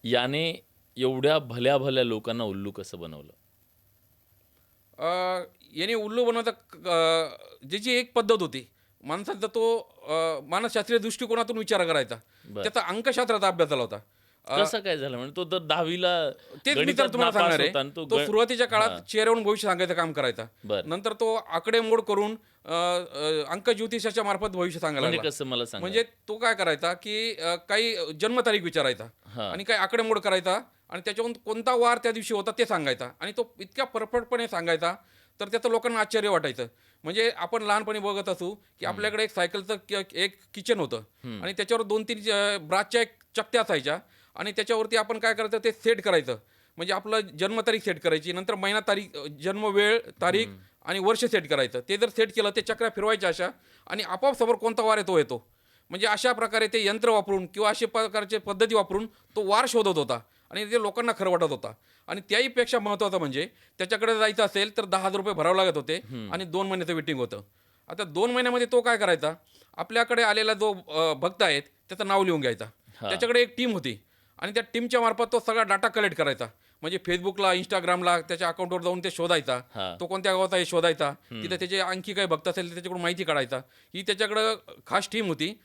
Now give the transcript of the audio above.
याने एवढ्या भल्या भल्या लोकांना उल्लू कसं बनवलं? अ, याने उल्लू बनवता ज्याची एक पद्धत होती. माणसाचा तो मानसशास्त्रीय दृष्टिकोनातून विचार करायचा. बरं. त्याचा अंकशास्त्राचा अभ्यास झाला होता. कसं काय झालं? म्हणजे तो तर 10वी तेच मी तर गणितात तुम्हाला नापास सांगणार आहे. होता आणि तो तो सुरुवातीच्या काळात हां. चेहऱ्यावरून भविष्य सांगायचं काम करायचा. बरं. नंतर तो आकडेमोड करून अंक ज्योतिषाच्या मार्फत भविष्य सांगायला म्हणजे लागला. कसं मला सांगा? म्हणजे तो काय करायचा, की काही जन्मतारीख विचारायचा हां. आणि काही आकडेमोड करायचा आणि त्याच्यावरून कोणता वार त्या दिवशी होता ते सांगायचा आणि तो इतक्या परफेक्टपणे सांगायचा, तर त्याचं लोकांना आश्चर्य वाटायचं. म्हणजे आपण लहानपणी बघत असू, की आपल्याकडे एक सायकलचं एक किचन होतं आणि त्याच्यावर 2-3 ब्रासच्या एक चकत्या असायच्या आणि त्याच्यावरती आपण काय करायचं ते सेट करायचं. म्हणजे आपलं जन्मतारीख सेट करायची, नंतर महिना तारीख, जन्म वेळ, तारीख आणि वर्ष सेट करायचं. ते जर सेट केलं, ते चक्रा फिरवायच्या अशा आणि आपोआप समोर कोणता वार येतो येतो. म्हणजे अशा प्रकारे ते यंत्र वापरून किंवा अशा प्रकारचे पद्धती वापरून तो वार शोधत होता आणि ते लोकांना खरं वाटत होता. आणि त्याहीपेक्षा महत्त्वाचं म्हणजे त्याच्याकडे जायचं असेल तर ₹10,000 भरावे लागत होते आणि 2 महिन्याचं वेटिंग होतं. आता 2 महिन्यामध्ये तो काय करायचा, आपल्याकडे आलेला जो भक्त आहेत त्याचं नाव लिहून घ्यायचा. हां. त्याच्याकडे एक टीम होती आणि त्या टीमच्या मार्फत तो सगळा डाटा कलेक्ट करायचा. म्हणजे Facebookला, Instagramला त्याच्या अकाउंटवर जाऊन ते शोधायचा. हां. तो कोणत्या गावाचा आहे शोधायचा. तिथे त्याचे आणखी काही भक्त असेल तर त्याच्याकडून माहिती काढायचा. ही त्याच्याकडं खास टीम होती